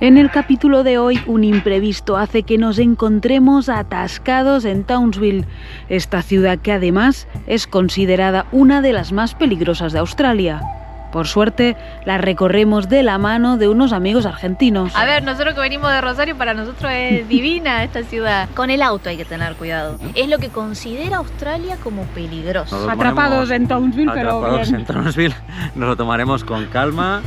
En el capítulo de hoy, un imprevisto hace que nos encontremos atascados en Townsville, esta ciudad que además es considerada una de las más peligrosas de Australia. Por suerte, la recorremos de la mano de unos amigos argentinos. A ver, nosotros que venimos de Rosario, para nosotros es divina esta ciudad. Con el auto hay que tener cuidado. Es lo que considera Australia como peligroso. Atrapados en Townsville, pero bien. En Townsville, nos lo tomaremos con calma,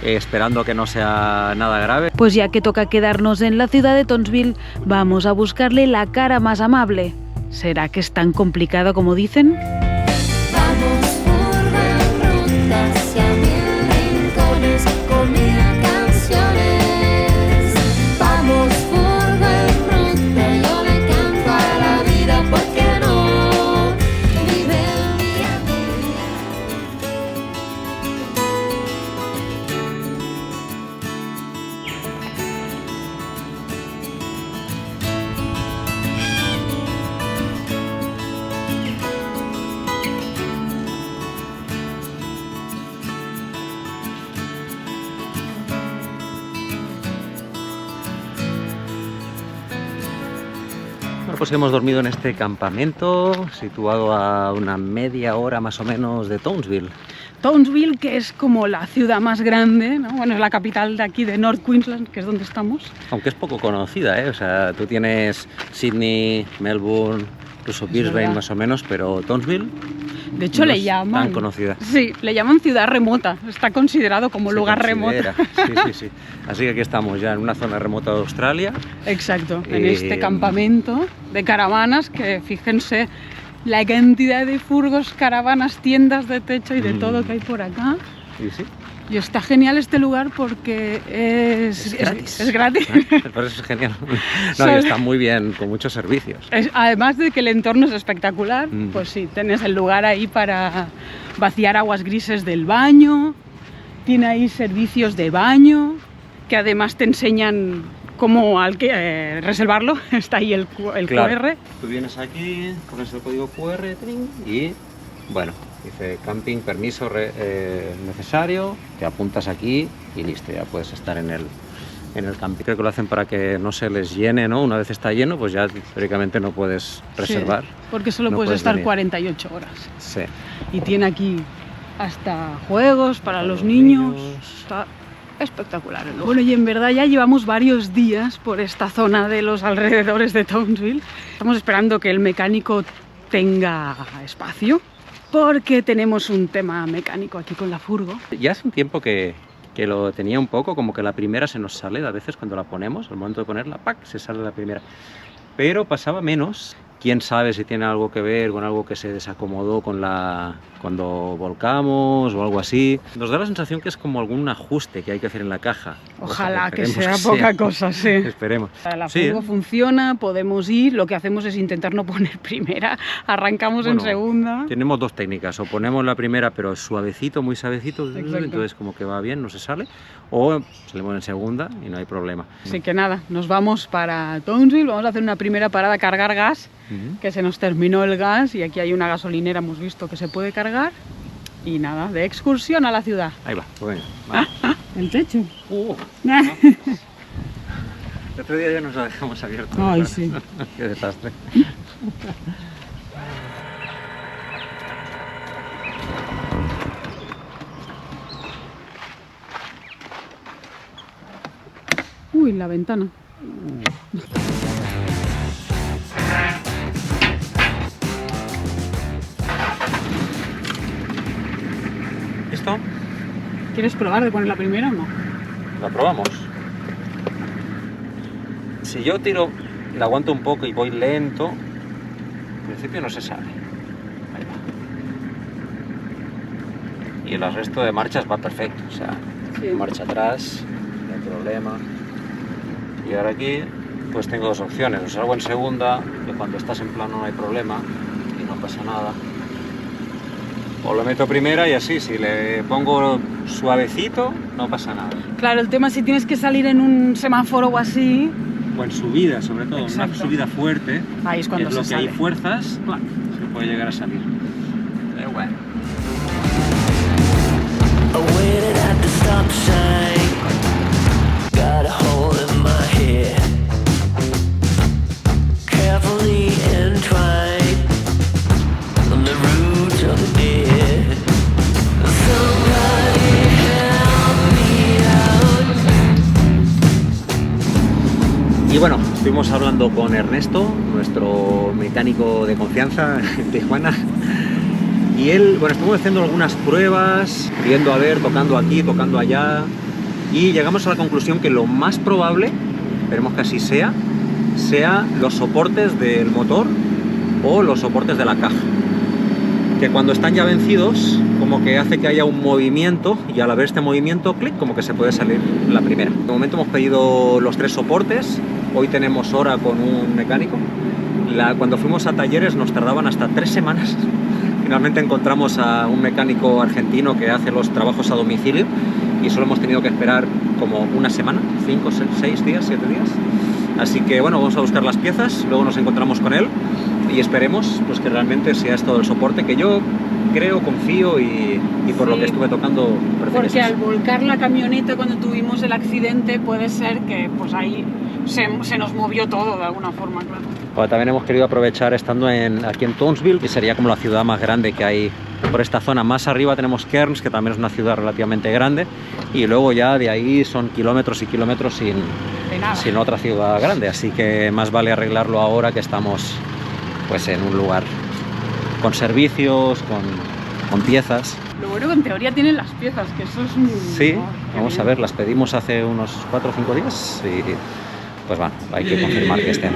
esperando que no sea nada grave. Pues ya que toca quedarnos en la ciudad de Townsville, vamos a buscarle la cara más amable. ¿Será que es tan complicado como dicen? Vamos por la ruta hacia mil rincones con mil canciones. Vamos por la ruta, yo le canto a la vida, ¿por qué no? Vive el día a día. Bueno, pues hemos dormido en este campamento situado a una media hora más o menos de Townsville. Townsville, que es como la ciudad más grande, ¿no? Bueno, es la capital de aquí de North Queensland, que es donde estamos. Aunque es poco conocida, ¿eh? O sea, tú tienes Sydney, Melbourne, incluso Brisbane verdad. más o menos, pero Townsville De hecho, no le es llaman... tan conocida. Sí, le llaman ciudad remota. Está considerado como Se lugar considera. remoto. Sí. Así que aquí estamos ya en una zona remota de Australia. Exacto, en este campamento de caravanas, que fíjense la cantidad de furgos, caravanas, tiendas de techo y de todo que hay por acá. Y sí, Y está genial este lugar porque es gratis. Es gratis. Por eso es genial. No, y está muy bien, con muchos servicios. Además de que el entorno es espectacular, Mm. pues sí, tienes el lugar ahí para vaciar aguas grises del baño, tiene ahí servicios de baño, que además te enseñan cómo reservarlo, está ahí el Claro. QR. Tú vienes aquí, pones el código QR trin, y bueno, dice camping, permiso necesario, te apuntas aquí y listo, ya puedes estar en el camping. Creo que lo hacen para que no se les llene, ¿no? Una vez está lleno, pues ya teóricamente no puedes reservar. Sí, porque solo no puedes puedes estar venir. 48 horas. Sí. Y tiene aquí hasta juegos para los niños. Está espectacular. Bueno, y en verdad ya llevamos varios días por esta zona de los alrededores de Townsville. Estamos esperando que el mecánico tenga espacio, porque tenemos un tema mecánico aquí con la furgo. Ya hace un tiempo que lo tenía un poco, como que la primera se nos sale, a veces cuando la ponemos, al momento de ponerla, ¡pac!, se sale la primera. Pero pasaba menos. Quién sabe si tiene algo que ver con algo que se desacomodó cuando volcamos o algo así. Nos da la sensación que es como algún ajuste que hay que hacer en la caja. Ojalá que Esperemos sea poca cosa, sí. Esperemos. La Sí, furgo funciona, podemos ir, lo que hacemos es intentar no poner primera, arrancamos en Bueno, segunda. Tenemos dos técnicas, o ponemos la primera pero suavecito, muy suavecito, Exacto. entonces como que va bien, no se sale, o salimos en segunda y no hay problema. Así que nada, nos vamos para Townsville, vamos a hacer una primera parada a cargar gas, Ujú. que se nos terminó el gas y aquí hay una gasolinera, hemos visto que se puede cargar. Y nada, de excursión a la ciudad. Ahí va, pues venga. Vamos. El techo. El otro día ya nos la dejamos abierta. Ay, ¿verdad? sí. Qué desastre. Uy, la ventana. ¿Listo? ¿Quieres probar de poner la primera o no? La probamos. Si yo tiro, la aguanto un poco y voy lento, al principio no se sale. Ahí va. Y el resto de marchas va perfecto. O sea, Sí. marcha atrás, no hay problema. Y ahora aquí, pues tengo dos opciones. O salgo en segunda, que cuando estás en plano no hay problema y no pasa nada. O lo meto primera y así, si le pongo suavecito, no pasa nada. Claro, el tema es si tienes que salir en un semáforo o así, O en subida, sobre todo, Exacto. una subida fuerte, ahí es cuando es lo se que sale. hay fuerzas, Claro. se puede llegar a salir. Pero bueno. I waited at the stop sign. Got a hold Y bueno, estuvimos hablando con Ernesto, nuestro mecánico de confianza en Tijuana. Y él, bueno, estuvimos haciendo algunas pruebas, viendo a ver, tocando aquí, tocando allá. Y llegamos a la conclusión que lo más probable, esperemos que así sea los soportes del motor o los soportes de la caja. Que cuando están ya vencidos, como que hace que haya un movimiento y al haber este movimiento, clic, como que se puede salir la primera. De momento hemos pedido los 3 soportes, hoy tenemos hora con un mecánico. Cuando fuimos a talleres nos tardaban hasta 3 semanas. Finalmente encontramos a un mecánico argentino que hace los trabajos a domicilio y solo hemos tenido que esperar como una semana, 5, 6 días, 7 días. Así que bueno, vamos a buscar las piezas, luego nos encontramos con él y esperemos pues, que realmente sea esto el soporte que yo creo, confío y por lo que estuve tocando. Porque al volcar la camioneta cuando tuvimos el accidente puede ser que pues ahí se nos movió todo de alguna forma, claro. Bueno, también hemos querido aprovechar estando aquí en Townsville, que sería como la ciudad más grande que hay por esta zona. Más arriba tenemos Kearns, que también es una ciudad relativamente grande, y luego ya de ahí son kilómetros y kilómetros sin otra ciudad grande, así que más vale arreglarlo ahora que estamos pues en un lugar con servicios, con piezas. Lo bueno que en teoría tienen las piezas, que eso es un... Sí, vamos a ver, las pedimos hace unos 4 o 5 días y pues bueno, hay que confirmar que estén.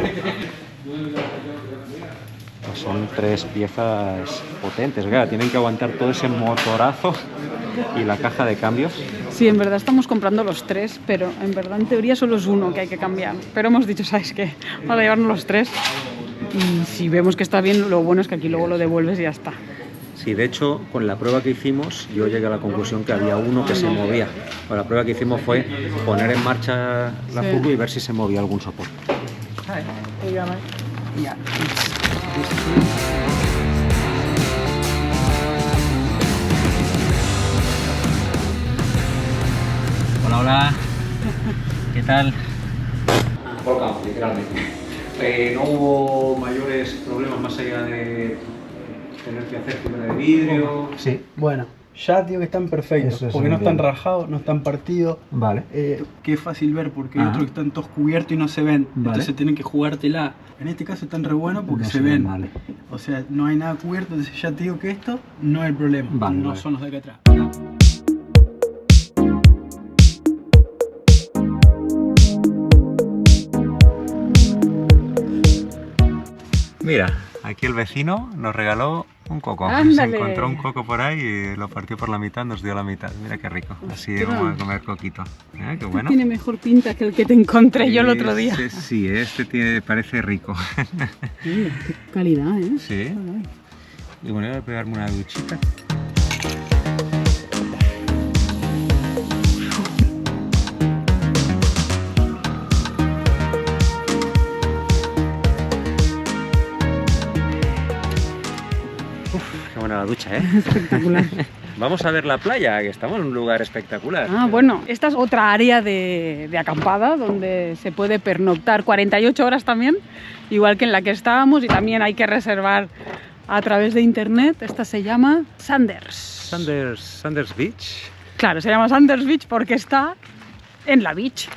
Pues son 3 piezas potentes, claro, tienen que aguantar todo ese motorazo y la caja de cambios. Sí, en verdad estamos comprando los 3, pero en verdad en teoría solo es uno que hay que cambiar. Pero hemos dicho, ¿sabes qué? Vamos a llevarnos los 3 y si vemos que está bien, lo bueno es que aquí luego lo devuelves y ya está. Sí, de hecho, con la prueba que hicimos, yo llegué a la conclusión que había uno que se movía. La prueba que hicimos fue poner en marcha la furgo y ver si se movía algún soporte. Hola, hola. ¿Qué tal? Volcamos, literalmente. No hubo mayores problemas más allá de tener que hacer fibra de vidrio. Sí. Bueno, ya digo que están perfectos, porque no están rajados, no están partidos. Vale. Que es fácil ver porque hay otros que están todos cubiertos y no se ven. Vale. Entonces tienen que jugártela. En este caso están re buenos porque No se ven. Vale. O sea, no hay nada cubierto, entonces ya te digo que esto no es el problema. Vale, no vale. son los de acá atrás. Mira, aquí el vecino nos regaló un coco. ¡Ándale! Se encontró un coco por ahí y lo partió por la mitad, nos dio la mitad. Mira qué rico. Así Ostras. vamos a comer coquito. Qué bueno. Tiene mejor pinta que el que te encontré yo el otro día. Sí, parece rico. Qué calidad, ¿eh? Sí. Y bueno, voy a pegarme una duchita. Qué buena la ducha, ¿eh? Espectacular. Vamos a ver la playa, que estamos en un lugar espectacular. Ah, bueno, esta es otra área de acampada donde se puede pernoctar 48 horas también, igual que en la que estábamos, y también hay que reservar a través de internet. Esta se llama Sanders. Sanders Beach. Claro, se llama Sanders Beach porque está en la beach,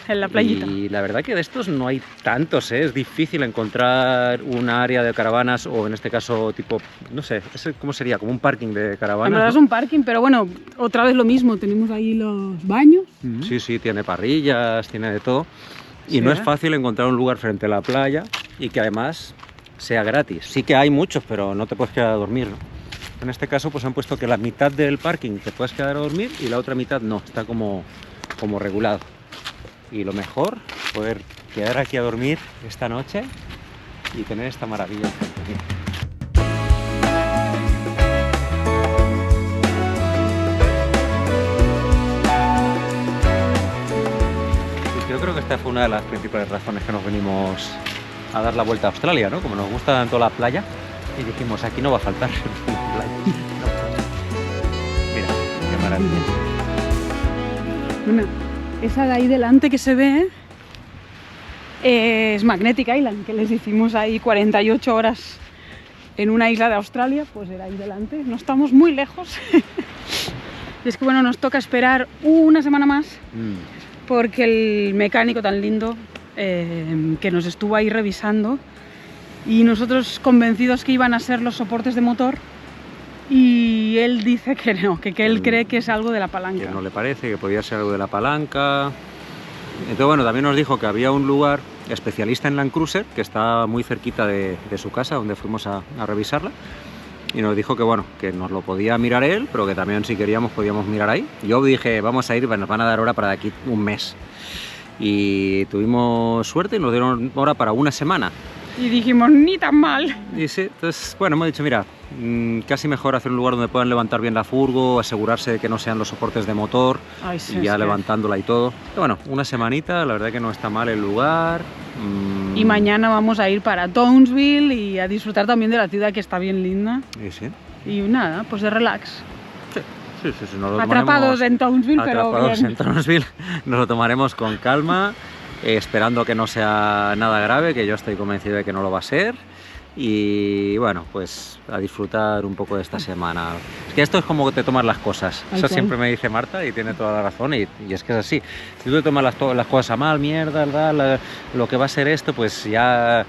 en la playita. Y la verdad que de estos no hay tantos, ¿eh? Es difícil encontrar un área de caravanas, o en este caso tipo, no sé, ¿cómo sería? Como un parking de caravanas. En verdad ¿no? es un parking, pero bueno, otra vez lo mismo, tenemos ahí los baños. Sí, tiene parrillas, tiene de todo. Y Sí, no es ¿eh? fácil encontrar un lugar frente a la playa y que además sea gratis. Sí que hay muchos, pero no te puedes quedar a dormir, ¿no? En este caso pues han puesto que la mitad del parking te puedes quedar a dormir y la otra mitad no, está como regulado. Y lo mejor, poder quedar aquí a dormir esta noche y tener esta maravilla. Yo creo que esta fue una de las principales razones que nos venimos a dar la vuelta a Australia, ¿no? Como nos gusta tanto la playa, y dijimos, aquí no va a faltar playa. Mira, qué maravilla. Bueno, esa de ahí delante que se ve es Magnetic Island, que les hicimos ahí 48 horas en una isla de Australia, pues era ahí delante. No estamos muy lejos. Y es que bueno, nos toca esperar una semana más porque el mecánico tan lindo que nos estuvo ahí revisando y nosotros convencidos que iban a ser los soportes de motor y él dice que no, que él cree que es algo de la palanca. Que no le parece, que podía ser algo de la palanca. Entonces, bueno, también nos dijo que había un lugar especialista en Land Cruiser que está muy cerquita de su casa, donde fuimos a revisarla. Y nos dijo que bueno, que nos lo podía mirar él, pero que también si queríamos podíamos mirar ahí. Yo dije, vamos a ir, nos van a dar hora para de aquí un mes. Y tuvimos suerte y nos dieron hora para una semana. Y dijimos, ni tan mal. Y sí, entonces, bueno, hemos dicho, mira, casi mejor hacer un lugar donde puedan levantar bien la furgo, asegurarse de que no sean los soportes de motor. Ay, sí, y ya es que... levantándola y todo. Y bueno, una semanita, la verdad que no está mal el lugar. Y mañana vamos a ir para Townsville y a disfrutar también de la ciudad, que está bien linda. Y sí. Y nada, pues de relax. Sí, nos lo Atrapados en Townsville, pero atrapados bien. en Townsville, nos lo tomaremos con calma, esperando que no sea nada grave, que yo estoy convencido de que no lo va a ser. Y bueno, pues a disfrutar un poco de esta semana. Es que esto es como te tomas las cosas. Eso siempre me dice Marta y tiene toda la razón. Y es que es así. Si tú te tomas las cosas a mal, mierda, lo que va a ser esto, pues ya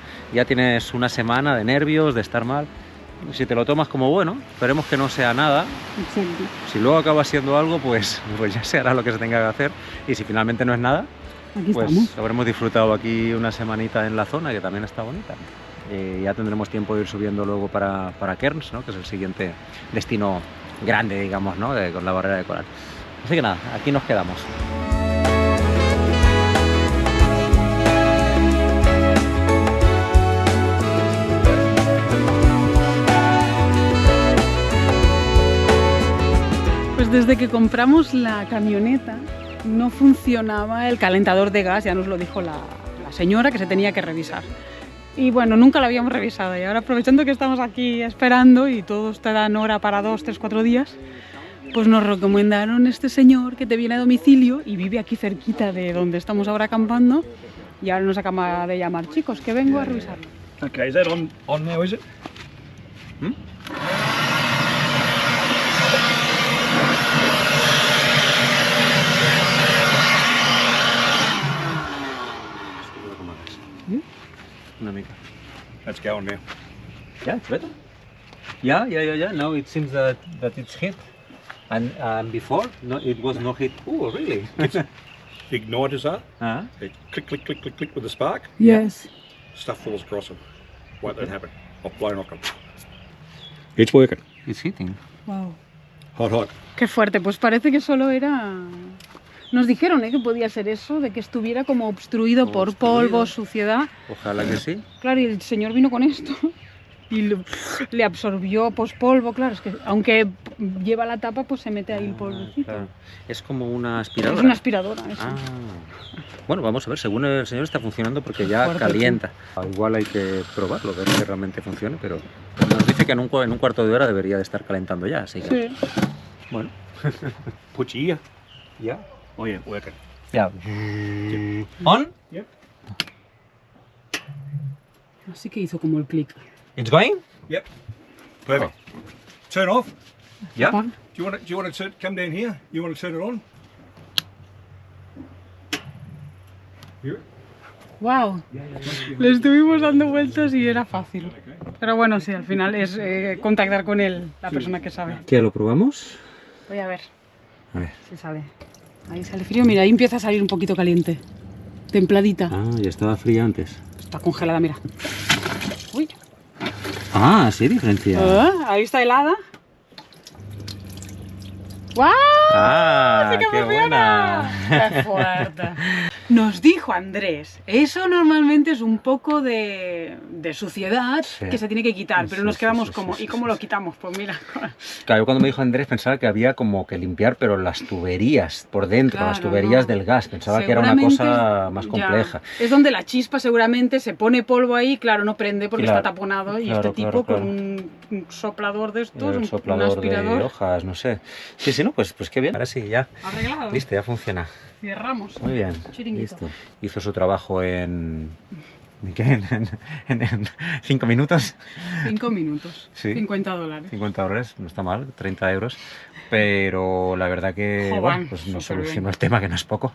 tienes una semana de nervios, de estar mal. Si te lo tomas como bueno, esperemos que no sea nada. Exacto. Si luego acaba siendo algo, pues ya se hará lo que se tenga que hacer. Y si finalmente no es nada, Aquí pues estamos. habremos disfrutado aquí una semanita en la zona, que también está bonita. Ya tendremos tiempo de ir subiendo luego para Cairns, ¿no? Que es el siguiente destino grande, digamos, ¿no? Con la barrera de coral. Así que nada, aquí nos quedamos. Pues desde que compramos la camioneta no funcionaba el calentador de gas, ya nos lo dijo la señora, que se tenía que revisar. Y bueno, nunca la habíamos revisado y ahora, aprovechando que estamos aquí esperando y todos te dan hora para 2, 3, 4 días, pues nos recomendaron este señor que te viene a domicilio y vive aquí cerquita de donde estamos ahora acampando y ahora nos acaba de llamar, chicos, que vengo a revisarlo. Okay, is that on now, is it? Una mica. That's going now. Yeah, it's better. Yeah. Now it seems that it's hit. And before, no, it was not hit. Oh, really? Igniters are. Uh-huh. They click with the spark. Yes. Stuff falls across them. Won't that happen? I've blown off them. It's working. It's hitting. Wow. Hot. Qué fuerte, pues parece que solo era... Nos dijeron que podía ser eso, de que estuviera como obstruido por polvo, suciedad. Ojalá que sí. Claro, y el señor vino con esto y le absorbió pues polvo, claro, es que aunque lleva la tapa, pues se mete ahí el polvocito. Claro. Es como una aspiradora. Es una aspiradora, eso. Ah. Bueno, vamos a ver, según el señor está funcionando porque ya Fuerte, calienta. Igual hay que probarlo, ver que realmente funcione, pero nos dice que en un cuarto de hora debería de estar calentando ya, así que... Sí. Bueno. Put your ear. Ya. Oh yeah, working. Ya. ¿On? Yep. Así que hizo como el clic. It's going? Yep. Perfect. Turn off. Ya. Do you want to come down here? You want to turn it on? Here. Wow. Le estuvimos dando vueltas y era fácil. Pero bueno, sí, al final es contactar con él, la persona que sabe. ¿Qué, lo probamos? Voy a ver A ver. si sale. Ahí sale frío, mira, ahí empieza a salir un poquito caliente. Templadita. Ah, ya estaba fría antes. Está congelada, mira. Uy. Ah, sí, diferencia. Ahí está helada. ¡Guau! Ah, ¡Sí que qué funciona! buena. ¡Qué fuerte! Nos dijo Andrés, eso normalmente es un poco de suciedad que se tiene que quitar, pero nos quedamos como, ¿y cómo lo quitamos? Pues mira. Claro, yo cuando me dijo Andrés pensaba que había como que limpiar, pero las tuberías por dentro, Claro, las tuberías no. del gas, pensaba que era una cosa más compleja. Ya. Es donde la chispa seguramente se pone polvo ahí, claro, no prende porque Claro, está taponado y claro, este tipo claro, claro. con un soplador de estos, El un soplador aspirador. de hojas, no sé. Sí, sí, no, pues qué bien. Ahora sí, ya. Arreglado. Listo, ya funciona. Cerramos. Muy bien. Chiringuito. Listo. Hizo su trabajo en ¿Qué? En 5 minutos. 5 minutos. Sí. $50. $50, no está mal, 30 euros. Pero la verdad que Joder, bueno, pues nos súper solucionó bien. el tema, que no es poco.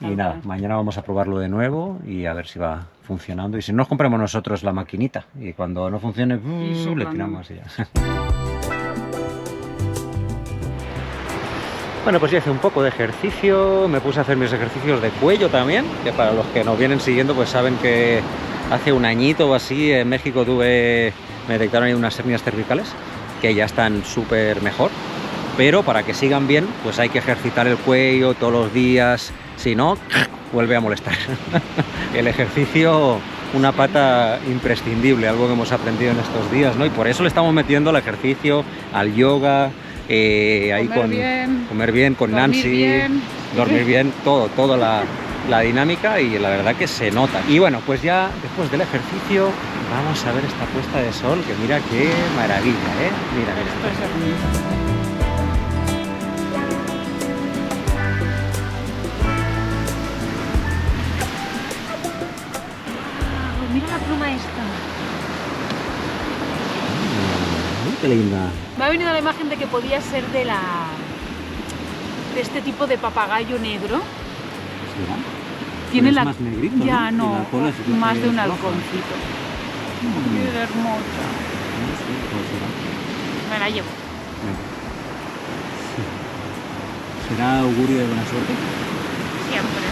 Y Tal nada, cual. mañana vamos a probarlo de nuevo y a ver si va funcionando. Y si no, nos compramos nosotros la maquinita. Y cuando no funcione, le soplando. tiramos y ya. Bueno, pues ya hice un poco de ejercicio, me puse a hacer mis ejercicios de cuello también, que para los que nos vienen siguiendo pues saben que hace un añito o así en México me detectaron ahí unas hernias cervicales que ya están súper mejor, pero para que sigan bien pues hay que ejercitar el cuello todos los días, si no, vuelve a molestar. El ejercicio, una pata imprescindible, algo que hemos aprendido en estos días, ¿no? Y por eso le estamos metiendo al ejercicio, al yoga, ahí comer bien con dormir Nancy, bien. dormir bien, toda la dinámica, y la verdad que se nota. Y bueno, pues ya después del ejercicio vamos a ver esta puesta de sol, que mira qué maravilla, ¿eh? Mira, mira. Esto es hermoso. Mira la pluma esta. Qué linda. Me ha venido la imagen de que podía ser de este tipo de papagayo negro. Tiene es la más negrito, ya ¿no? no, Y la cola sí que más de un es roja. halconcito. Qué hermosa. Me la llevo. ¿Será augurio de buena suerte? Siempre.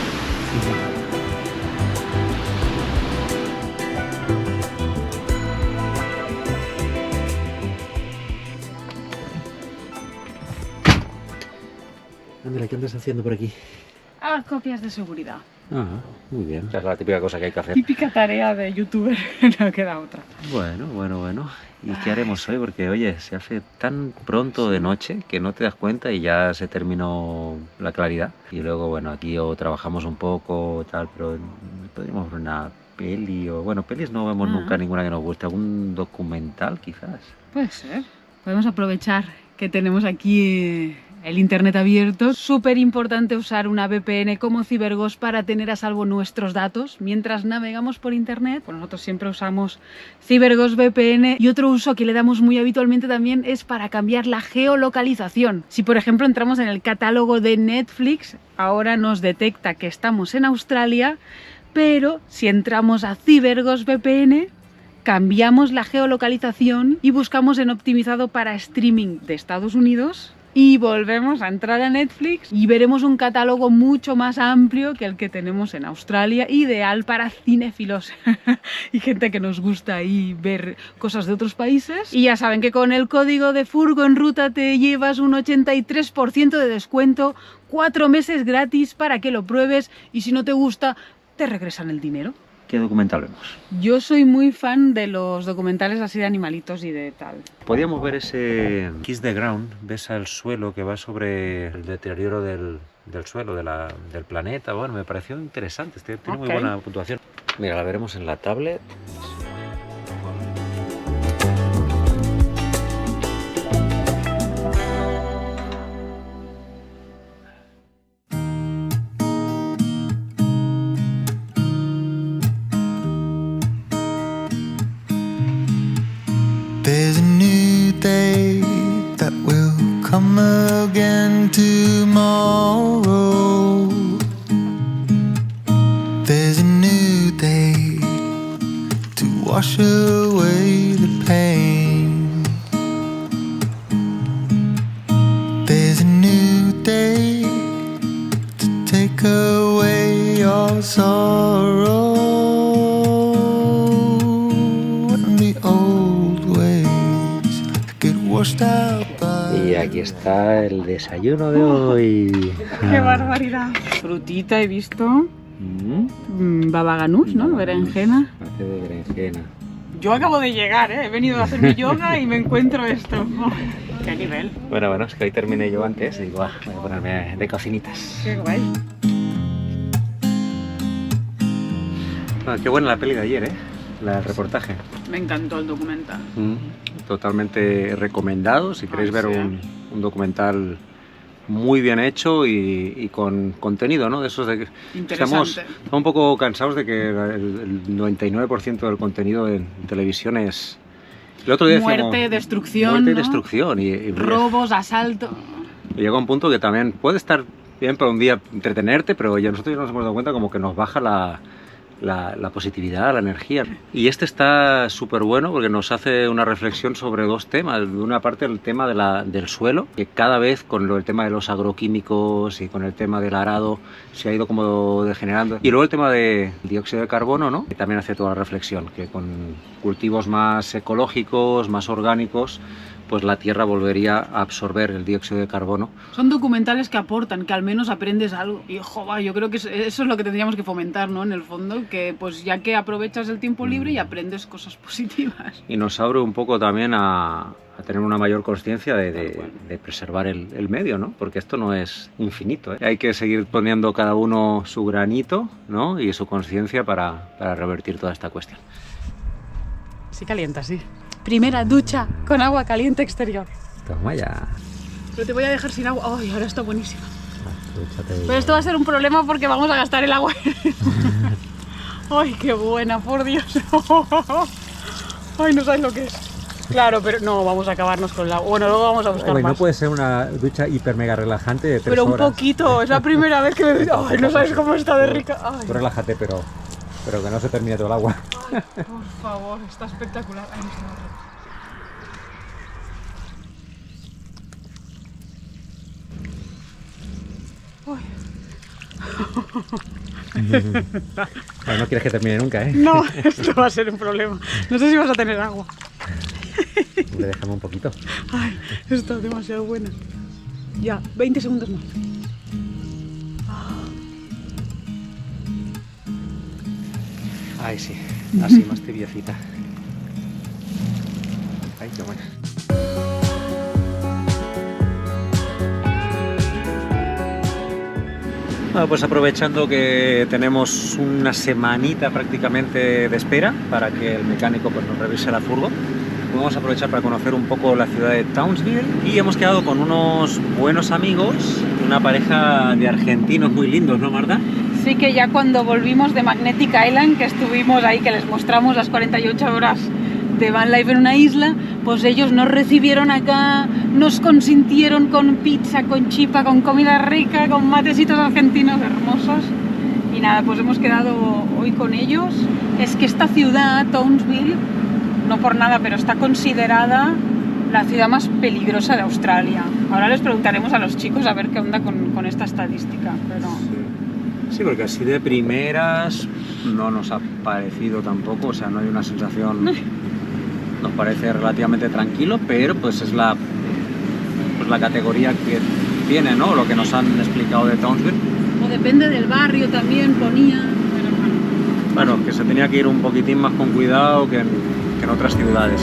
Ándale, ¿qué andas haciendo por aquí? A las copias de seguridad. Ah, muy bien. Esa es la típica cosa que hay que hacer. Típica tarea de youtuber, no queda otra. Bueno. ¿Y qué haremos hoy? Porque, oye, se hace tan pronto de noche que no te das cuenta y ya se terminó la claridad. Y luego, bueno, aquí o trabajamos un poco, tal, pero podríamos ver una peli o... Bueno, pelis no vemos nunca ninguna que nos guste. ¿Algún documental, quizás? Puede ser. Podemos aprovechar que tenemos aquí el internet abierto. Súper importante usar una VPN como CyberGhost para tener a salvo nuestros datos mientras navegamos por internet. Pues nosotros siempre usamos CyberGhost VPN, y otro uso que le damos muy habitualmente también es para cambiar la geolocalización. Si por ejemplo entramos en el catálogo de Netflix, ahora nos detecta que estamos en Australia, pero si entramos a CyberGhost VPN, cambiamos la geolocalización y buscamos en optimizado para streaming de Estados Unidos, y volvemos a entrar a Netflix y veremos un catálogo mucho más amplio que el que tenemos en Australia, ideal para cinéfilos y gente que nos gusta ahí ver cosas de otros países. Y ya saben que con el código de Furgo en Ruta te llevas un 83% de descuento, 4 meses gratis para que lo pruebes, y si no te gusta, te regresan el dinero. ¿Qué documental vemos? Yo soy muy fan de los documentales así de animalitos y de tal. Podíamos ver ese Kiss the Ground, ves al suelo, que va sobre el deterioro del suelo, del planeta. Bueno, me pareció interesante, tiene muy buena puntuación. Mira, la veremos en la tablet. There's a new day that will come again tomorrow. There's a new day to wash away the pain. There's a new day to take away your sorrow. Y aquí está el desayuno de hoy. ¡Qué barbaridad! Frutita he visto. Baba ganoush, ¿no? Berenjena. Parte de berenjena. Yo acabo de llegar, ¿eh? He venido a hacer mi yoga y me encuentro esto. Oh, ¡qué nivel! Bueno, es que hoy terminé yo antes y digo, voy a ponerme de cocinitas. ¡Qué guay! Qué buena la peli de ayer, ¿eh? El reportaje. Me encantó el documental. Totalmente recomendado. Si queréis ver sí. un documental muy bien hecho y con contenido, ¿no? De esos de que estamos Interesante. un poco cansados de que el 99% del contenido en televisión es... El otro día decíamos, Muerte, destrucción, muerte y ¿no? destrucción y Robos, asalto. y llega un punto que también puede estar bien para un día entretenerte, pero ya nosotros ya nos hemos dado cuenta como que nos baja la positividad, la energía. Y este está súper bueno porque nos hace una reflexión sobre dos temas. De una parte el tema del suelo, que cada vez con el tema de los agroquímicos y con el tema del arado se ha ido como degenerando. Y luego el tema del dióxido de carbono, ¿no? Que también hace toda la reflexión, que con cultivos más ecológicos, más orgánicos, pues la tierra volvería a absorber el dióxido de carbono. Son documentales que aportan, que al menos aprendes algo. Y joder, yo creo que eso es lo que tendríamos que fomentar, ¿no? En el fondo, que pues ya que aprovechas el tiempo libre y aprendes cosas positivas. Y nos abre un poco también a tener una mayor conciencia de preservar el medio, ¿no? Porque esto no es infinito, ¿eh? Hay que seguir poniendo cada uno su granito, ¿no? Y su conciencia para revertir toda esta cuestión. Sí calienta, sí. Primera ducha con agua caliente exterior. Toma ya. Pero te voy a dejar sin agua. Ay, ahora está buenísima. Pero esto va a ser un problema porque vamos a gastar el agua. Ay, qué buena, por Dios. Ay, no sabes lo que es. Claro, pero no, vamos a acabarnos con el agua. Bueno, luego vamos a buscar Oye, más. no puede ser una ducha hiper mega relajante de 3 Pero un horas. poquito, es la primera vez que me... Ay, no sabes cómo está de rica. Ay, Tú relájate, pero que no se termine todo el agua. por favor, está espectacular. Ay, no está otra. Bueno, no quieres que termine nunca, ¿eh? No, esto va a ser un problema. No sé si vas a tener agua. Le dejamos un poquito. Ay, está demasiado buena. Ya, 20 segundos más. Ay, sí. Así, más tibiecita. Ay, qué buena. Bueno, pues aprovechando que tenemos una semanita prácticamente de espera para que el mecánico pues, nos revise la furgo, vamos a aprovechar para conocer un poco la ciudad de Townsville y hemos quedado con unos buenos amigos, una pareja de argentinos muy lindos, ¿no, Marta? Sí, que ya cuando volvimos de Magnetic Island, que estuvimos ahí, que les mostramos las 48 horas de van life en una isla, pues ellos nos recibieron acá, nos consintieron con pizza, con chipa, con comida rica, con matecitos argentinos hermosos. Y nada, pues hemos quedado hoy con ellos. Es que esta ciudad, Townsville, no por nada, pero está considerada la ciudad más peligrosa de Australia. Ahora les preguntaremos a los chicos a ver qué onda con esta estadística, pero... Sí, porque así de primeras no nos ha parecido tampoco, o sea, no hay una sensación, nos parece relativamente tranquilo, pero pues es la categoría que tiene, ¿no? Lo que nos han explicado de Townsville. O depende del barrio también, ponía... Bueno, que se tenía que ir un poquitín más con cuidado que en otras ciudades.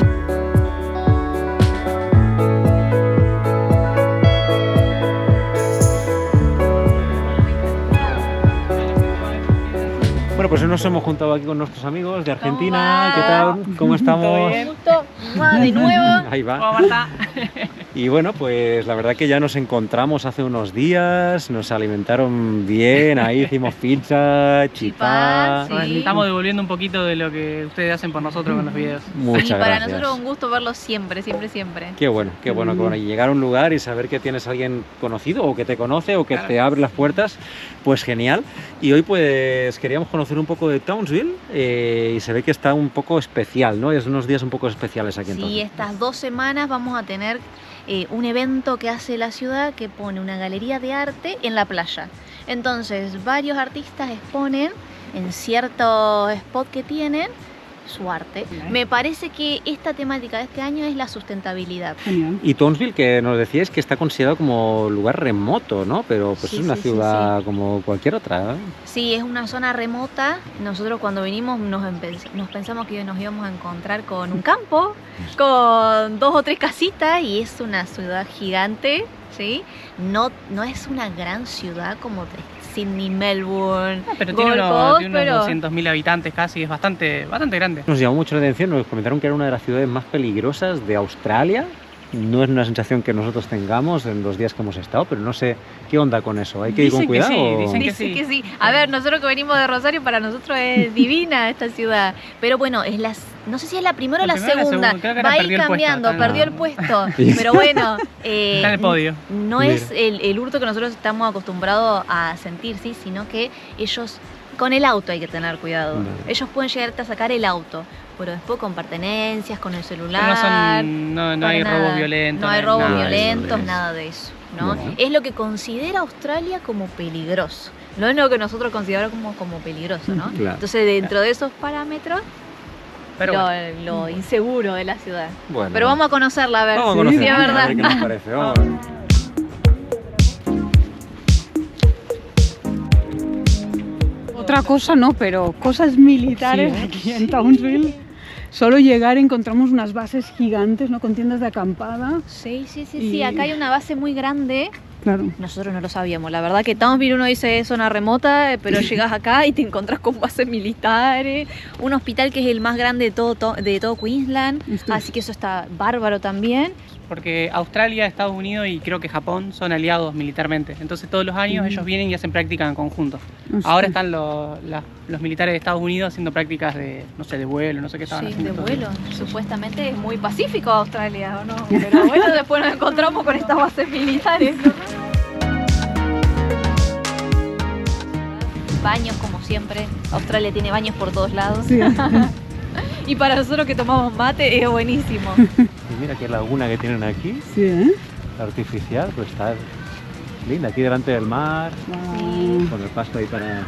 Bueno, pues nos hemos juntado aquí con nuestros amigos de Argentina. ¿Qué tal? ¿Cómo estamos? Justo, de nuevo. Ahí va. Y bueno, pues la verdad que ya nos encontramos hace unos días, nos alimentaron bien, ahí hicimos pizza, chipá. Sí. Estamos devolviendo un poquito de lo que ustedes hacen por nosotros con los videos. Muchas Y para gracias. nosotros un gusto verlos siempre, siempre, siempre. Qué bueno, qué bueno, qué bueno. Y llegar a un lugar y saber que tienes a alguien conocido o que te conoce o que te abre las puertas, pues genial. Y hoy pues queríamos conocer un poco de Townsville y se ve que está un poco especial, ¿no? Es unos días un poco especiales aquí en Sí, Townsville. estas 2 semanas vamos a tener un evento que hace la ciudad que pone una galería de arte en la playa. Entonces, varios artistas exponen en ciertos spots que tienen su arte. Me parece que esta temática de este año es la sustentabilidad. Genial. Y Townsville, que nos decíais que está considerado como lugar remoto, ¿no? Pero pues Sí, es una sí, sí, ciudad como cualquier otra, ¿eh? Sí, es una zona remota. Nosotros cuando vinimos nos pensamos que nos íbamos a encontrar con un campo, con 2 o 3 casitas y es una ciudad gigante, ¿sí? No es una gran ciudad como Sydney, Melbourne, Pero tiene Gold unos, Coast, tiene unos pero 200.000 habitantes casi, es bastante grande. Nos llamó mucho la atención, nos comentaron que era una de las ciudades más peligrosas de Australia. no es una sensación que nosotros tengamos en los días que hemos estado, pero no sé qué onda con eso. ¿Hay que ir con Dicen que cuidado? sí, o- dicen que Dice sí. que sí. A ver, nosotros que venimos de Rosario, para nosotros es divina esta ciudad. Pero bueno, no sé si es la primera o La la primera o la segunda. segunda, creo que ahora Va a ir perdió el puesto, cambiando, está en- perdió el puesto. Pero bueno, Está en el podio. no es el hurto que nosotros estamos acostumbrados a sentir, ¿sí? Sino que ellos, con el auto hay que tener cuidado. Vale. Ellos pueden llegarte a sacar el auto, pero después con pertenencias, con el Pero celular. no para hay nada. robos violentos. No hay robos nada de violentos, eso. nada de eso. ¿no? Bueno. Es lo que considera Australia como peligroso. Lo único que nosotros consideramos como peligroso, ¿no? Claro. Entonces, dentro de esos parámetros, Pero bueno. lo inseguro de la ciudad. Bueno, Pero vamos a conocerla a ver vamos a si conocer, es a verdad. ver qué nos parece. Vamos. Otra cosa no, pero cosas militares Sí, ¿eh? aquí en Townsville. Solo llegar encontramos unas bases gigantes, ¿no? Con tiendas de acampada. Sí, sí, sí, Y- sí. Acá hay una base muy grande. Claro. Nosotros no lo sabíamos. La verdad que Townsville uno dice es zona remota, pero llegas acá y te encontrás con bases militares, un hospital que es el más grande de todo Queensland, Esto. así que eso está bárbaro también. Porque Australia, Estados Unidos y creo que Japón son aliados militarmente. Entonces todos los años ellos vienen y hacen prácticas en conjunto. Hostia. Ahora están los militares de Estados Unidos haciendo prácticas de, no sé, de vuelo, no sé qué estaban Sí, haciendo. de vuelo. Supuestamente es muy pacífico Australia, ¿o no? Pero bueno, después nos encontramos con estas bases militares. Baños, como siempre. Australia tiene baños por todos lados. Sí. Y para nosotros que tomamos mate es buenísimo. Y mira qué laguna que tienen aquí, Sí, ¿eh? artificial, pues está linda, aquí delante del mar, Ah, con el pasto ahí para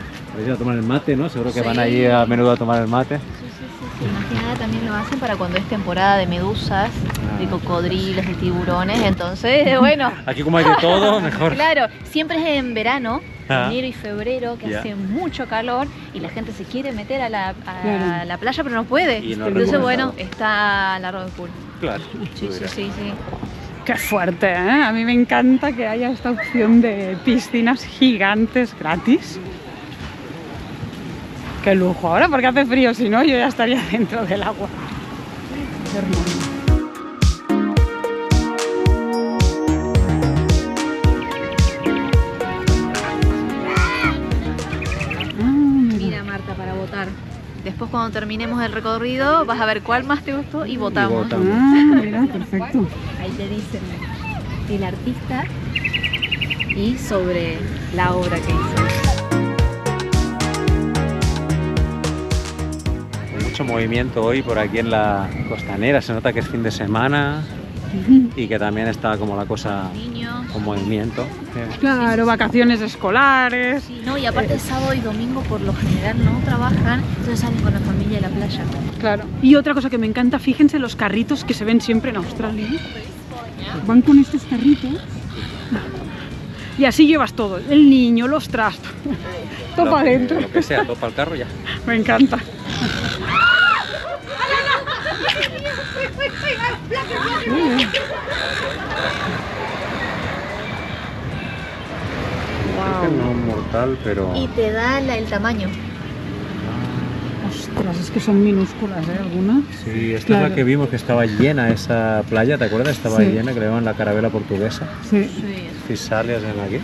ir a tomar el mate, ¿no? Seguro que Sí. van allí a menudo a tomar el mate. Sí, más que nada también lo hacen para cuando es temporada de medusas, de cocodrilos, de tiburones. Entonces, bueno, Aquí como hay de todo, mejor. claro, siempre es en verano, Ah. enero y febrero, que Ya. hace mucho calor y la gente se quiere meter a la Claro. playa, pero no puede. Y no es Entonces, bueno, recomendado. está la Road Pool. Claro. Sí, tú sí, dirás. sí, sí. qué fuerte, ¿eh? A mí me encanta que haya esta opción de piscinas gigantes gratis. Qué lujo. Ahora porque hace frío, si no yo ya estaría dentro del agua. Qué hermoso. Ah, mira. Mira, Marta, para votar. Después, cuando terminemos el recorrido, vas a ver cuál más te gustó y votamos. votamos. Ah, mira, perfecto. Ahí te dicen el artista y sobre la obra que hizo. Hay mucho movimiento hoy por aquí en la costanera, se nota que es fin de semana y que también está como la cosa Niños. con movimiento. Claro, vacaciones escolares. Sí, no, y aparte sábado y domingo por lo general no trabajan, entonces salen con la familia a la playa. Claro. Y otra cosa que me encanta, fíjense los carritos que se ven siempre en Australia. Van con estos carritos. Y así llevas todo, el niño, los trastos, todo para adentro. Lo que sea, todo para el carro ya. Me encanta. Creo que no mortal, pero... Y te da el tamaño. Ostras, es que son minúsculas, ¿eh? Algunas. Sí, esta Claro. es la que vimos que estaba llena esa playa, ¿te acuerdas? Estaba Sí. llena, que le llamaban la carabela portuguesa. Sí. Sí. Fisalias en aquí.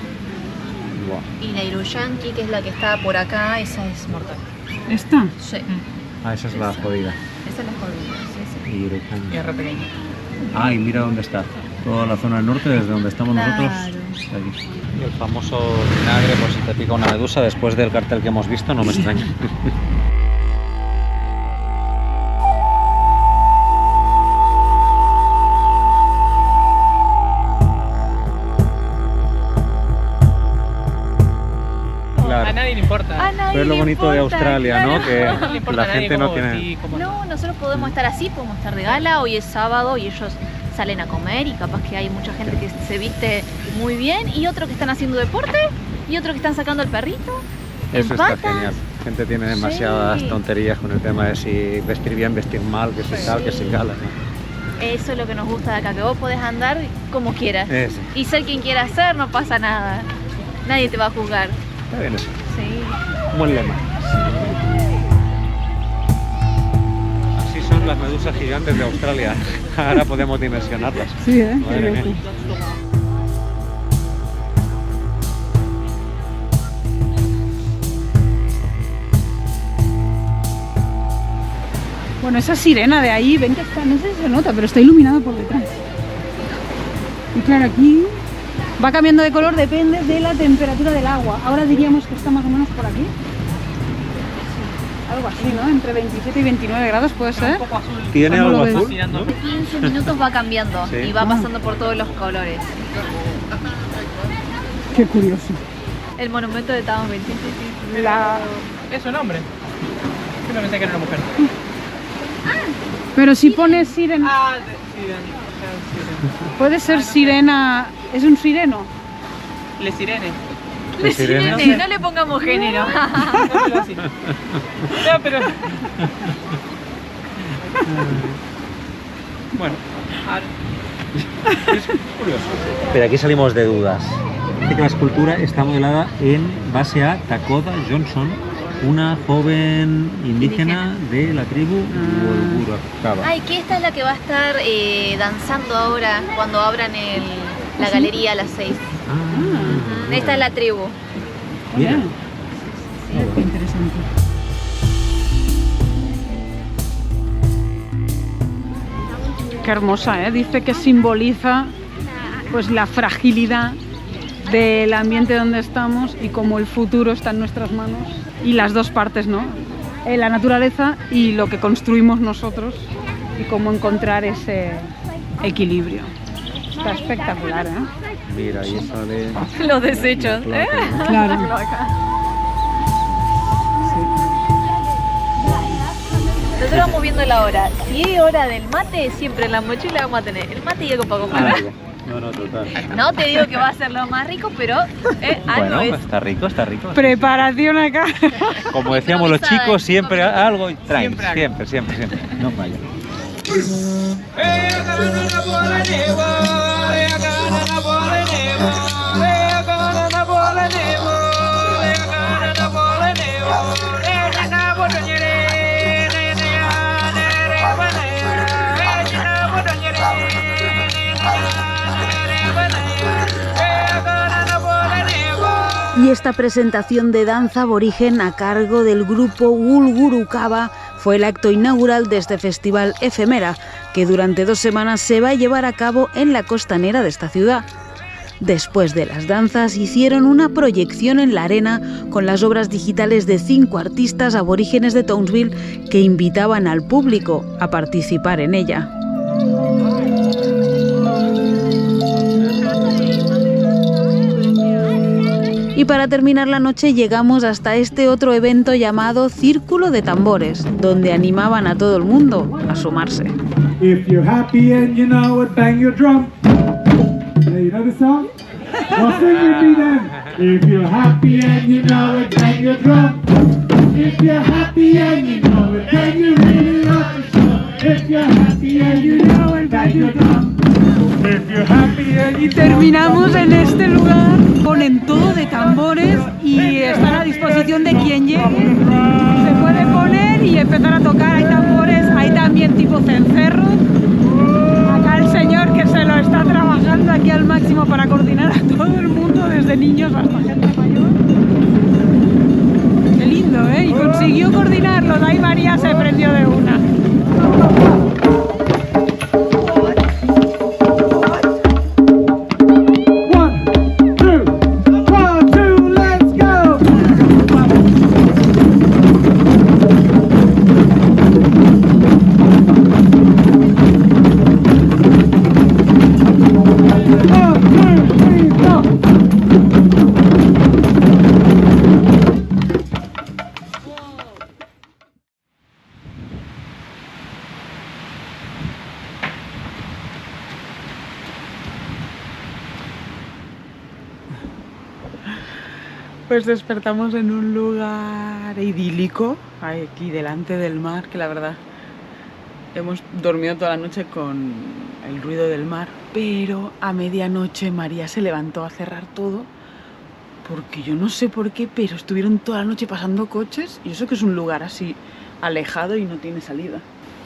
Buah. Y la Iruyanqui, que es la que está por acá, esa es mortal. ¿Esta? Sí. Ah, esa es la jodida. Esa es la jodida, sí, sí. Irukangi. Es re pequeño. Ah, y mira dónde está. Toda la zona del norte, desde donde estamos nosotros. Claro. Está aquí. Y el famoso vinagre, por si te pica una medusa, después del cartel que hemos visto, no me extraña. Claro. A nadie le importa. A nadie Pero es lo le bonito de importa, Australia, claro. ¿no? No le Que importa la a nadie gente no cómo tiene... vestís, cómo- No, nosotros podemos estar así, podemos estar de gala, hoy es sábado y ellos salen a comer y capaz que hay mucha gente que se viste muy bien y otros que están haciendo deporte y otros que están sacando al perrito. Eso en está patas. genial. La gente tiene demasiadas Sí. tonterías con el tema de si vestir bien, vestir mal, que si tal, que si gala. ¿no? Eso es lo que nos gusta de acá, que vos podés andar como quieras Eso. y ser quien quieras ser, no pasa nada. Nadie te va a juzgar. Está bien eso. Sí. Un buen lema. Así son las medusas gigantes de Australia. Ahora podemos dimensionarlas. Sí, ¿eh? Madre mía. Bueno, esa sirena de ahí, ven que está, no sé si se nota, pero está iluminada por detrás. Y claro, aquí va cambiando de color, depende de la temperatura del agua. Ahora diríamos que está más o menos por aquí. Algo así, ¿no? Entre 27 y 29 grados puede ser. Un poco azul. ¿Tiene ¿Cómo algo lo ves? azul? Oscilando. ¿no? 15 minutos va cambiando Sí. y va pasando por todos los colores. Qué curioso. El monumento de Townsville. Sí, sí, sí. La... Es un hombre. Yo me pensé que era una mujer. Pero si pones sirena, Ah, sí, puede ser sirena, es un sireno. Le sirene. ¿De sirena? Sirene, no le pongamos género. No, así. No, pero... Bueno, ahora... Es curioso. Pero aquí salimos de dudas. Dice que la escultura está modelada en base a Dakota Johnson, una joven indígena de la tribu Wolgurucaba. Ay, que esta es la que va a estar danzando ahora cuando abran la galería a las 6. Esta es la tribu. Mira. Qué interesante. Qué hermosa, ¿eh? Dice que simboliza pues la fragilidad del ambiente donde estamos y cómo el futuro está en nuestras manos. Y las dos partes, ¿no? La naturaleza y lo que construimos nosotros y cómo encontrar ese equilibrio. Está espectacular, ¿eh? Mira, ahí sale. Los desechos. la placa, ¿no? Claro. Nosotros vamos viendo la hora. Si es hora del mate, siempre en la mochila vamos a tener el mate y algo para comer. Algo. No, no, total. No te digo que va a ser lo más rico, pero algo Bueno, es. está rico, está rico. Preparación acá. Como decíamos los Improvisada, chicos, siempre improvisada. algo traen. Siempre algo. Siempre, siempre. No falla. Y esta presentación de danza aborigen a cargo del grupo Wolgurucaba fue el acto inaugural de este festival efemera, que durante 2 semanas se va a llevar a cabo en la costanera de esta ciudad. Después de las danzas hicieron una proyección en la arena con las obras digitales de 5 artistas aborígenes de Townsville que invitaban al público a participar en ella. Y para terminar la noche llegamos hasta este otro evento llamado Círculo de Tambores, donde animaban a todo el mundo a sumarse. If you're happy and you know it, bang your drum. Yeah, you know the song? Well, sing with me then. If you're happy and you know it, bang your drum. If you're happy and you know it, then you really ought to show. If you're happy and you know it, bang your drum. If you're happy and Y terminamos en este lugar, ponen todo de tambores y están a disposición de quien llegue. Se puede poner y empezar a tocar. Hay tambores, hay también tipo cencerros. Acá el señor que se lo está trabajando aquí al máximo para coordinar a todo el mundo, desde niños hasta gente mayor. Qué lindo, ¿eh? Y consiguió coordinarlos. Ahí María se prendió de una. Pues despertamos en un lugar idílico, aquí delante del mar, que la verdad hemos dormido toda la noche con el ruido del mar, pero a medianoche María se levantó a cerrar todo, porque yo no sé por qué, pero estuvieron toda la noche pasando coches, y eso que es un lugar así alejado y no tiene salida.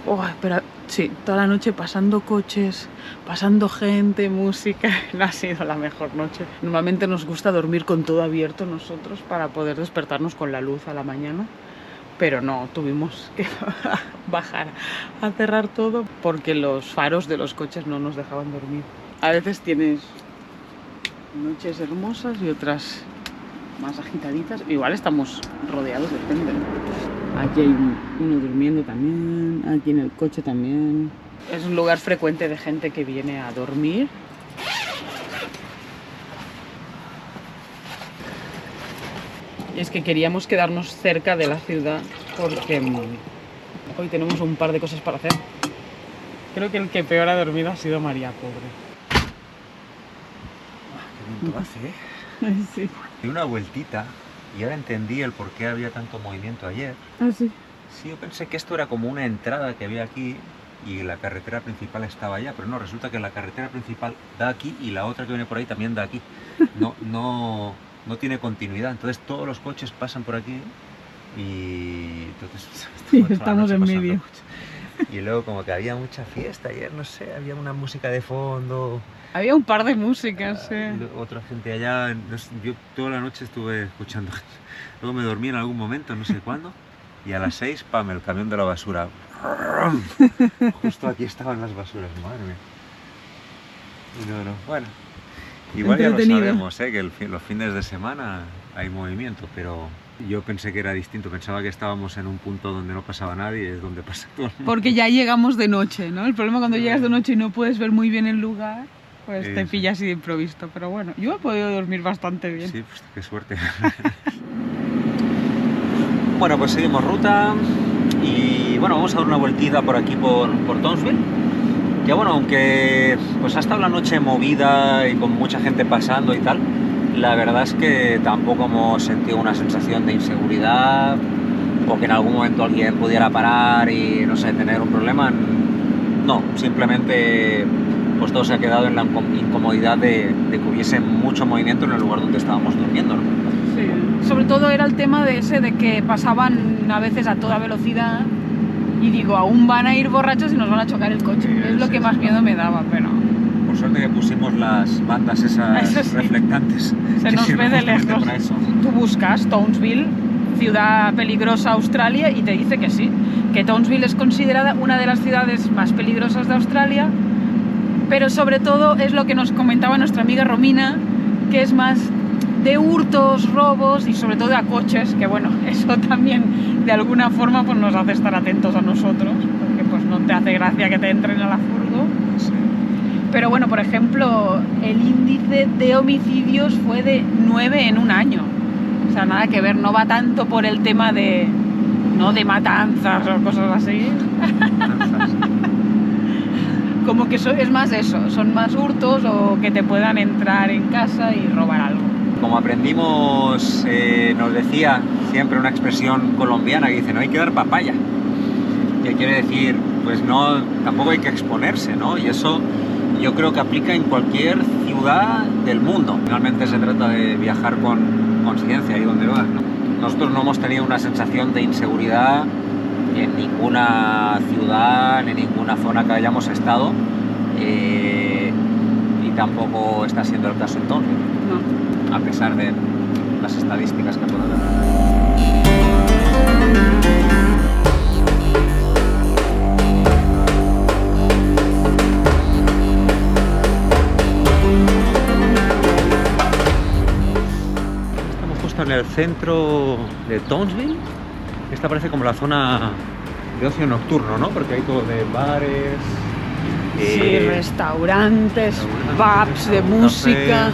Oh, pero sí, toda la noche pasando coches, pasando gente, música. No ha sido la mejor noche. Normalmente nos gusta dormir con todo abierto nosotros para poder despertarnos con la luz a la mañana. Pero no, tuvimos que bajar a cerrar todo porque los faros de los coches no nos dejaban dormir. A veces tienes noches hermosas y otras más agitaditas. Igual estamos rodeados de gente, ¿no? Aquí hay uno durmiendo también, aquí en el coche también. Es un lugar frecuente de gente que viene a dormir. Y es que queríamos quedarnos cerca de la ciudad porque hoy tenemos un par de cosas para hacer. Creo que el que peor ha dormido ha sido María, pobre. Qué viento hace, ¿eh? Sí. Di una vueltita y ahora entendí el por qué había tanto movimiento ayer. Ah, sí. Sí, yo pensé que esto era como una entrada que había aquí y la carretera principal estaba allá, pero no, resulta que la carretera principal da aquí y la otra que viene por ahí también da aquí. No tiene continuidad, entonces todos los coches pasan por aquí y entonces Sí, estamos en medio. Y luego como que había mucha fiesta ayer, no sé, había una música de fondo. Había un par de músicas, sí. Otra gente allá, no sé, yo toda la noche estuve escuchando. Luego me dormí en algún momento, no sé cuándo, y a las 6, pam, el camión de la basura. Justo aquí estaban las basuras, madre mía. Y no, bueno. Igual ya lo sabemos, que los fines de semana hay movimiento, pero yo pensé que era distinto. Pensaba que estábamos en un punto donde no pasaba nadie, es donde pasa todo el mundo. Porque ya llegamos de noche, ¿no? El problema cuando llegas de noche y no puedes ver muy bien el lugar, pues te pillas así de improviso. Pero bueno, yo he podido dormir bastante bien. Sí, pues qué suerte. Bueno, pues seguimos ruta y bueno, vamos a dar una vueltita por aquí por Townsville. Que bueno, aunque pues ha estado la noche movida y con mucha gente pasando y tal, la verdad es que tampoco hemos sentido una sensación de inseguridad o que en algún momento alguien pudiera parar y, no sé, tener un problema. No, simplemente pues todo se ha quedado en la incomodidad de que hubiese mucho movimiento en el lugar donde estábamos durmiendo, ¿no? Sí, sobre todo era el tema de que pasaban a veces a toda velocidad. Y digo, aún van a ir borrachos y nos van a chocar el coche. Es lo que más miedo me daba, pero... Por suerte que pusimos las bandas esas reflectantes. Se nos ve de lejos. Tú buscas Townsville, ciudad peligrosa Australia, y te dice que sí. Que Townsville es considerada una de las ciudades más peligrosas de Australia. Pero sobre todo es lo que nos comentaba nuestra amiga Romina, que es más de hurtos, robos y sobre todo a coches, que bueno, eso también de alguna forma pues nos hace estar atentos a nosotros, porque pues no te hace gracia que te entren a la furgo. Sí. Pero bueno, por ejemplo, el índice de homicidios fue de 9 en un año. O sea, nada que ver, no va tanto por el tema de matanzas o cosas así. Como que es más eso, son más hurtos o que te puedan entrar en casa y robar algo. Como aprendimos, nos decía siempre una expresión colombiana que dice, no hay que dar papaya. Que quiere decir, pues no, tampoco hay que exponerse, ¿no? Y eso yo creo que aplica en cualquier ciudad del mundo. Finalmente se trata de viajar con conciencia ahí donde vas, ¿no? Nosotros no hemos tenido una sensación de inseguridad en ninguna ciudad, ni ninguna zona que hayamos estado. Y tampoco está siendo el caso entonces. No. A pesar de las estadísticas que puedo dar. Estamos justo en el centro de Townsville. Esta parece como la zona de ocio nocturno, ¿no? Porque hay todo de bares... Sí, restaurantes, pubs de música...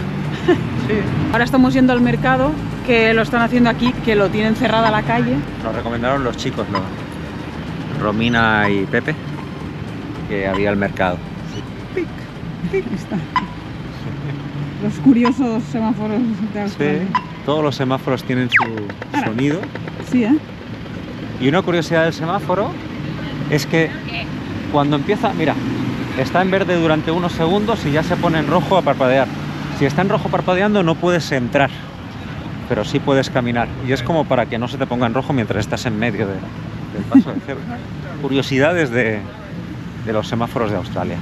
Sí. Ahora estamos yendo al mercado, que lo están haciendo aquí, que lo tienen cerrada la calle. Nos recomendaron los chicos, ¿no? Romina y Pepe, que había el mercado. Pic, pic, está. Los curiosos semáforos de Australia. Sí, todos los semáforos tienen su sonido. Sí, ¿eh? Y una curiosidad del semáforo es que cuando empieza, mira, está en verde durante unos segundos y ya se pone en rojo a parpadear. Si está en rojo parpadeando no puedes entrar, pero sí puedes caminar. Y es como para que no se te ponga en rojo mientras estás en medio del paso de cebra. Curiosidades de los semáforos de Australia.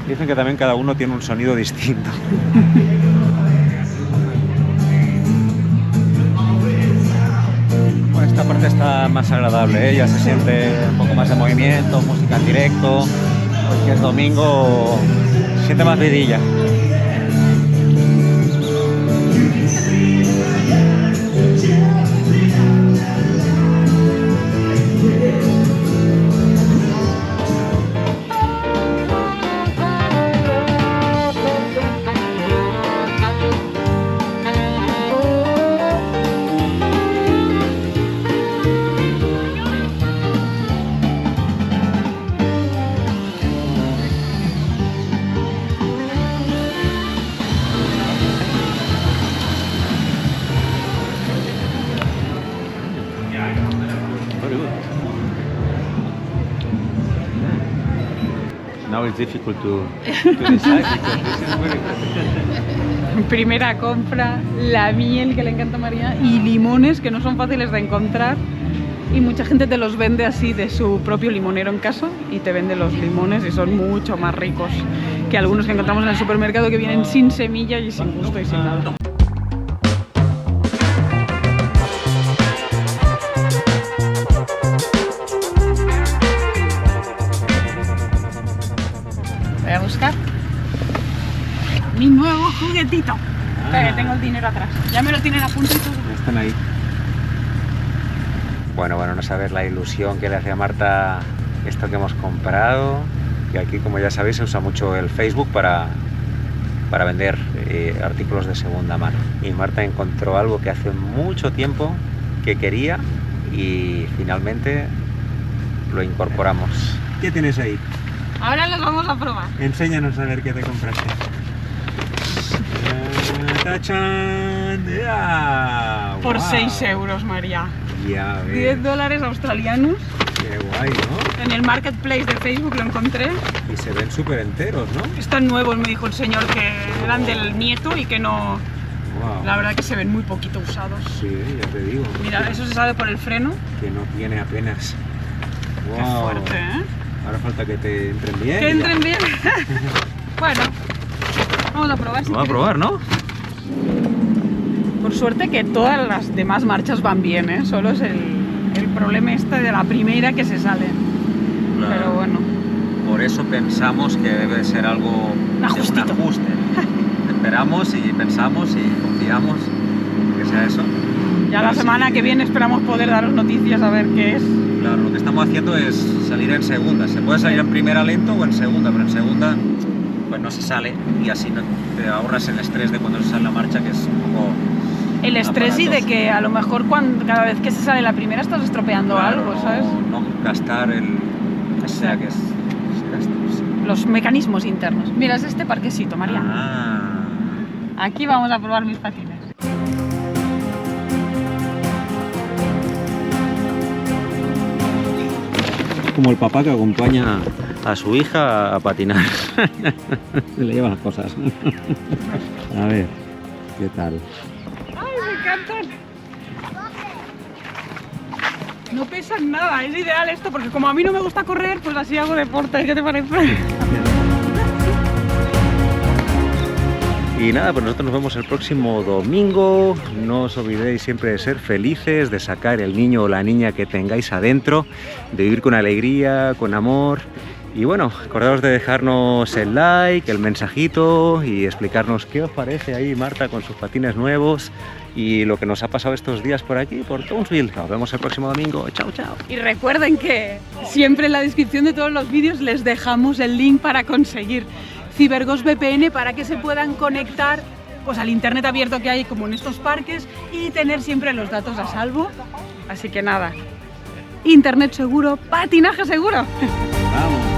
Dicen que también cada uno tiene un sonido distinto. Bueno, esta parte está más agradable, ¿eh? Ya se siente un poco más de movimiento, música en directo. Hoy que es domingo, se siente más vidilla. Now it's difficult to decide because this is very good. Primera compra, la miel que le encanta a María y limones que no son fáciles de encontrar. Y mucha gente te los vende así de su propio limonero en casa y te vende los limones y son mucho más ricos que algunos que encontramos en el supermercado que vienen sin semilla y sin gusto y sin nada. Voy a buscar. Mi nuevo juguetito. Espera, tengo el dinero atrás. Ya me lo tienen a punto y todo. Están ahí. Bueno, no sabes la ilusión que le hace a Marta esto que hemos comprado. Que aquí, como ya sabéis, se usa mucho el Facebook para vender artículos de segunda mano. Y Marta encontró algo que hace mucho tiempo que quería y finalmente lo incorporamos. ¿Qué tienes ahí? Ahora los vamos a probar. Enséñanos a ver qué te compraste. ¡Tachán! ¡Ya! Por ¡Wow! 6 euros, María. Ya ves. 10 dólares australianos. Qué guay, ¿no? En el marketplace de Facebook lo encontré. Y se ven súper enteros, ¿no? Están nuevos, me dijo el señor, que eran del nieto y que no... Wow. La verdad que se ven muy poquito usados. Sí, ya te digo. Mira, eso se sabe por el freno. Que no tiene apenas. Qué Wow. fuerte, ¿eh? Ahora falta que te entren bien. Que y ya. entren bien. Bueno, vamos a probar. Si Vamos a quieres. probar, ¿no? Por suerte que todas las demás marchas van bien, ¿eh? Solo es el problema este de la primera que se sale. Claro. Pero bueno. Por eso pensamos que debe ser algo Un de ajustito. un ajuste. Esperamos y pensamos y confiamos que sea eso. Ya la Así semana que viene esperamos poder daros noticias a ver qué es. Claro, lo que estamos haciendo es salir en segunda. Se puede salir en primera lento o en segunda, pero en segunda pues no se sale y así no te ahorras el estrés de cuando se sale la marcha, que es un poco... El estrés y de que a lo mejor cada vez que se sale la primera estás estropeando Claro, algo, ¿sabes? No gastar el... O sea, que se gasta. Los mecanismos internos. Mira, es este parquecito, María. Ah. Aquí vamos a probar mis patines. Como el papá que acompaña a su hija a patinar. Le lleva las cosas. A ver, ¿qué tal? ¡Ay, me encantan! No pesan nada, es ideal esto, porque como a mí no me gusta correr, pues así hago deporte. ¿Qué te parece? Y nada, pues nosotros nos vemos el próximo domingo. No os olvidéis siempre de ser felices, de sacar el niño o la niña que tengáis adentro, de vivir con alegría, con amor. Y bueno, acordaos de dejarnos el like, el mensajito y explicarnos qué os parece ahí Marta con sus patines nuevos y lo que nos ha pasado estos días por aquí, por Townsville. Nos vemos el próximo domingo. Chao, chao. Y recuerden que siempre en la descripción de todos los vídeos les dejamos el link para conseguir CyberGhost VPN para que se puedan conectar pues, al internet abierto que hay como en estos parques y tener siempre los datos a salvo. Así que nada, internet seguro, patinaje seguro. Vamos.